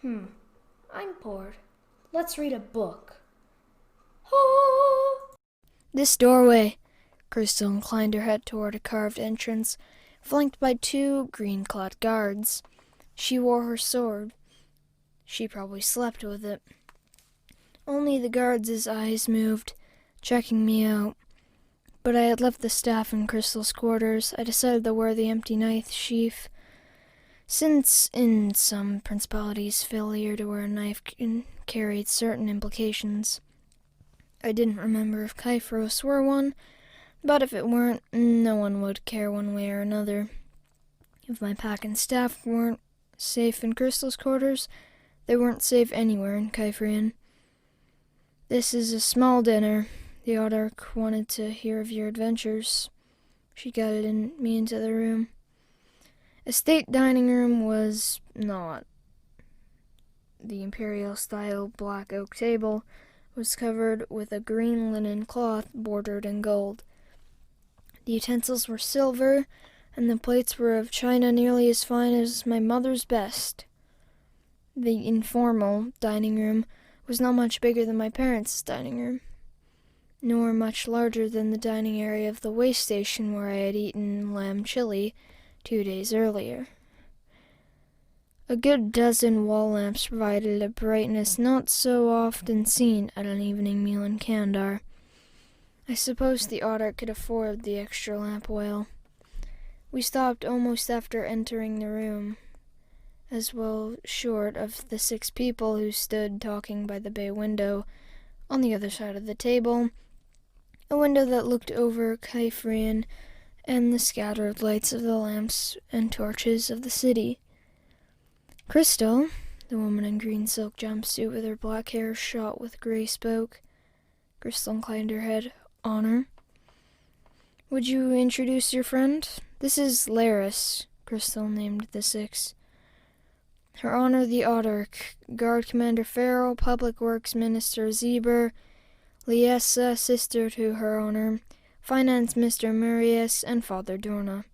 I'm bored. Let's read a book. Oh! This doorway. Crystal inclined her head toward a carved entrance, flanked by 2 green-clad guards. She wore her sword. She probably slept with it. Only the guards' eyes moved, checking me out. But I had left the staff in Crystal's quarters. I decided to wear the empty knife sheath, since in some principalities failure to wear a knife carried certain implications. I didn't remember if Kyphros were one, but if it weren't, no one would care one way or another. If my pack and staff weren't safe in Crystal's quarters, they weren't safe anywhere in Kyphrian. This is a small dinner. The Autarch wanted to hear of your adventures. She guided me into the room. A state dining room was not. The imperial-style black oak table was covered with a green linen cloth bordered in gold. The utensils were silver, and the plates were of china nearly as fine as my mother's best. The informal dining room was not much bigger than my parents' dining room, nor much larger than the dining area of the way station where I had eaten lamb chili 2 days earlier. A good dozen wall lamps provided a brightness not so often seen at an evening meal in Kandar. I suppose the Autarch could afford the extra lamp oil. We stopped almost after entering the room, as well short of the 6 people who stood talking by the bay window on the other side of the table, a window that looked over Kyphrian and the scattered lights of the lamps and torches of the city. Crystal, the woman in green silk jumpsuit with her black hair shot with gray, spoke. Crystal inclined her head. Honor. Would you introduce your friend? This is Laris, Crystal named the 6. Her Honor the Autarch, Guard Commander Farrell, Public Works Minister Zeber, Liessa, sister to Her Honor, Finance Mr. Murius, and Father Dorna.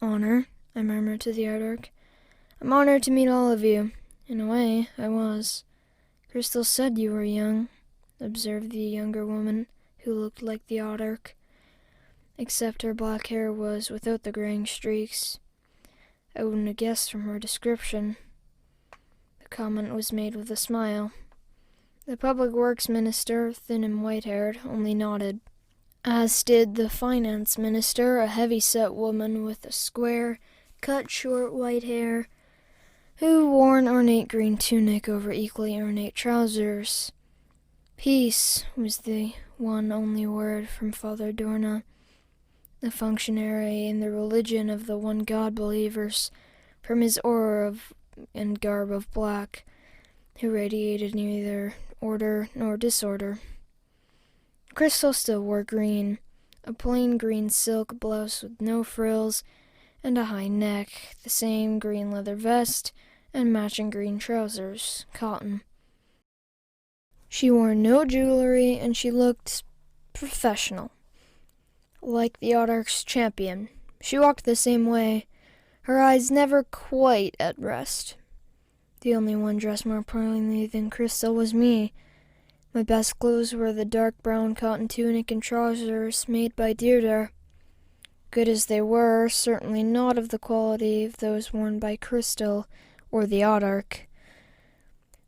Honor, I murmured to the Autarch. I'm honored to meet all of you. In a way, I was. Crystal said you were young, observed the younger woman, who looked like the Autarch, except her black hair was without the graying streaks. I wouldn't have guessed from her description. The comment was made with a smile. The Public Works Minister, thin and white-haired, only nodded, as did the Finance Minister, a heavy-set woman with a square, cut-short white hair, who wore an ornate green tunic over equally ornate trousers. Peace was the one only word from Father Dorna, a functionary in the religion of the one God believers, from his aura and garb of black, who radiated neither order nor disorder. Crystal still wore green, a plain green silk blouse with no frills and a high neck, the same green leather vest, and matching green trousers, cotton. She wore no jewelry, and she looked professional, like the Autarch's champion. She walked the same way, her eyes never quite at rest. The only one dressed more plainly than Crystal was me. My best clothes were the dark brown cotton tunic and trousers made by Deirdre. Good as they were, certainly not of the quality of those worn by Crystal or the Autarch.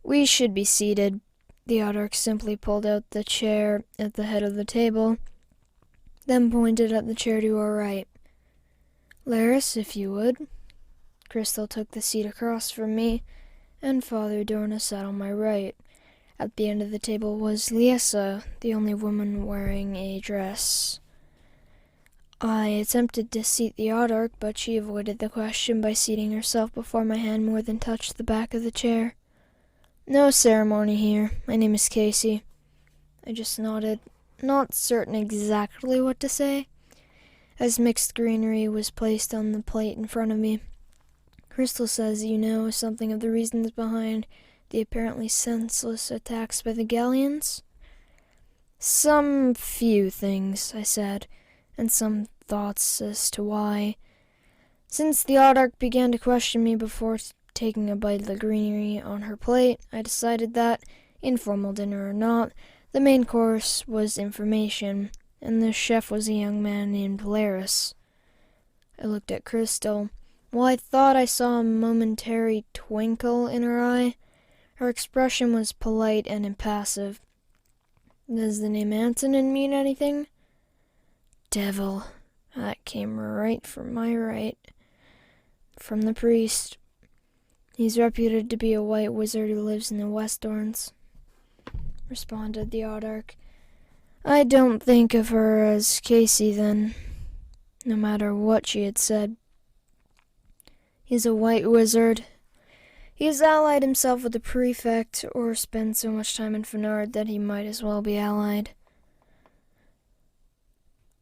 We should be seated. The Autarch simply pulled out the chair at the head of the table, then pointed at the chair to our right. Laris, if you would. Crystal took the seat across from me, and Father Dorna sat on my right. At the end of the table was Liessa, the only woman wearing a dress. I attempted to seat the Autarch, but she avoided the question by seating herself before my hand more than touched the back of the chair. No ceremony here. My name is Casey. I just nodded, not certain exactly what to say, as mixed greenery was placed on the plate in front of me. Crystal says you know something of the reasons behind the apparently senseless attacks by the Galleons? Some few things, I said, and some thoughts as to why. Since the Autarch began to question me before taking a bite of the greenery on her plate, I decided that, informal dinner or not, the main course was information, and the chef was a young man named Laris. I looked at Crystal. While I thought I saw a momentary twinkle in her eye, her expression was polite and impassive. Does the name Antonin mean anything? Devil. That came right from my right. From the priest. He's reputed to be a white wizard who lives in the Westorns, responded the Audarch. I don't think of her as Casey, then, no matter what she had said. He's a white wizard. He has allied himself with the prefect, or spent so much time in Fenard that he might as well be allied.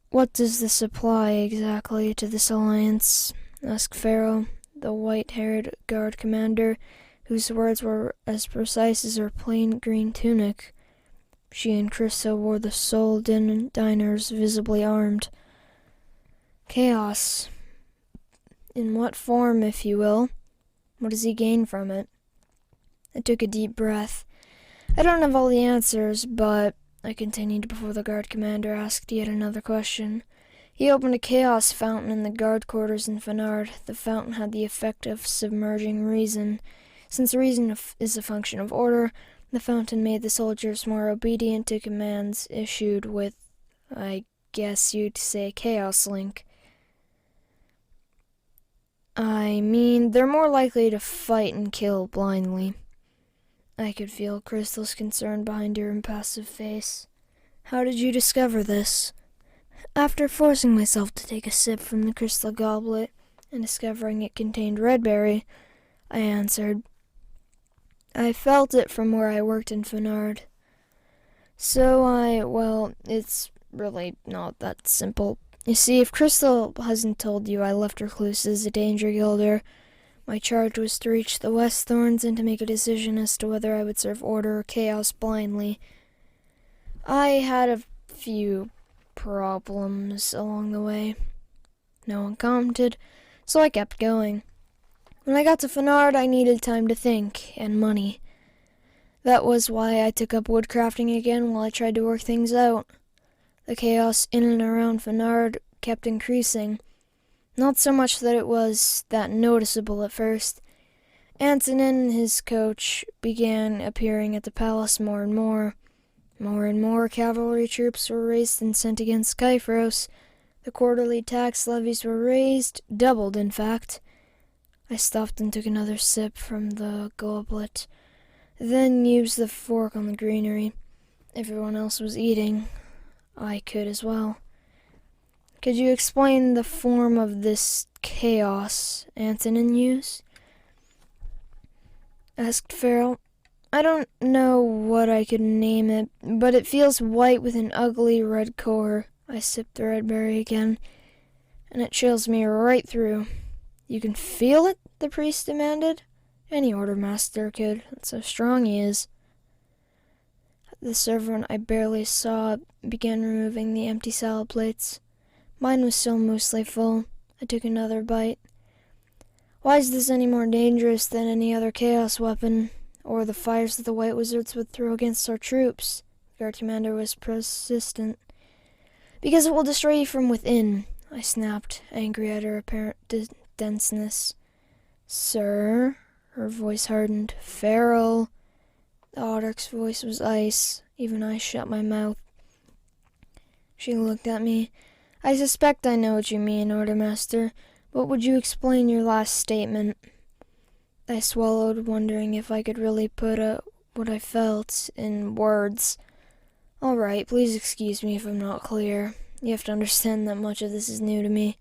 What does this apply exactly to this alliance? Asked Pharaoh, the white-haired guard commander, whose words were as precise as her plain green tunic. She and Crystal wore the sole diners, visibly armed. Chaos. In what form, if you will? What does he gain from it? I took a deep breath. I don't have all the answers, but I continued before the guard commander asked yet another question. He opened a chaos fountain in the guard quarters in Fenard. The fountain had the effect of submerging reason. Since reason is a function of order, the fountain made the soldiers more obedient to commands issued with, I guess you'd say, chaos link. I mean, they're more likely to fight and kill blindly. I could feel Crystal's concern behind her impassive face. How did you discover this? After forcing myself to take a sip from the crystal goblet and discovering it contained red berry, I answered. I felt it from where I worked in Fenard. Well, it's really not that simple. You see, if Crystal hasn't told you, I left Recluce as a danger guilder. My charge was to reach the Westhorns and to make a decision as to whether I would serve order or chaos blindly. I had a few problems along the way. No one commented, so I kept going. When I got to Fenard, I needed time to think, and money. That was why I took up woodcrafting again while I tried to work things out. The chaos in and around Fenard kept increasing. Not so much that it was that noticeable at first. Antonin and his coach began appearing at the palace more and more. More and more cavalry troops were raised and sent against Skyphros. The quarterly tax levies were raised, doubled in fact. I stopped and took another sip from the goblet, then used the fork on the greenery. Everyone else was eating. I could as well. Could you explain the form of this chaos Antonin used? Asked Farrell. I don't know what I could name it, but it feels white with an ugly red core. I sipped the red berry again, and it chills me right through. You can feel it? The priest demanded. Any order master could. That's how strong he is. The servant I barely saw began removing the empty salad plates. Mine was still mostly full. I took another bite. Why is this any more dangerous than any other chaos weapon, or the fires that the white wizards would throw against our troops? The guard commander was persistent. Because it will destroy you from within, I snapped, angry at her apparent denseness. Sir? Her voice hardened. Farrell. The Audarch's voice was ice. Even I shut my mouth. She looked at me. I suspect I know what you mean, Ordermaster, but would you explain your last statement? I swallowed, wondering if I could really put what I felt in words. All right, please excuse me if I'm not clear. You have to understand that much of this is new to me,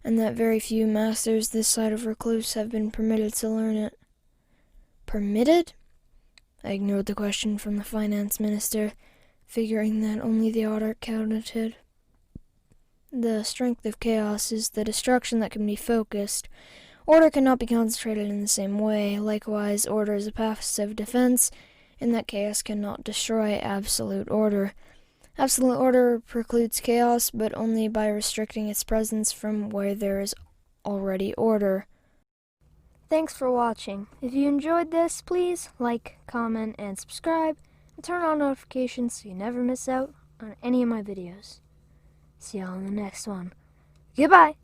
and that very few masters this side of Recluce have been permitted to learn it. Permitted? I ignored the question from the finance minister, figuring that only the Audarch counted. The strength of chaos is the destruction that can be focused. Order cannot be concentrated in the same way. Likewise, order is a passive defense, in that chaos cannot destroy absolute order. Absolute order precludes chaos, but only by restricting its presence from where there is already order. Thanks for watching. If you enjoyed this, please like, comment, and subscribe, and turn on notifications so you never miss out on any of my videos. See y'all in the next one. Goodbye!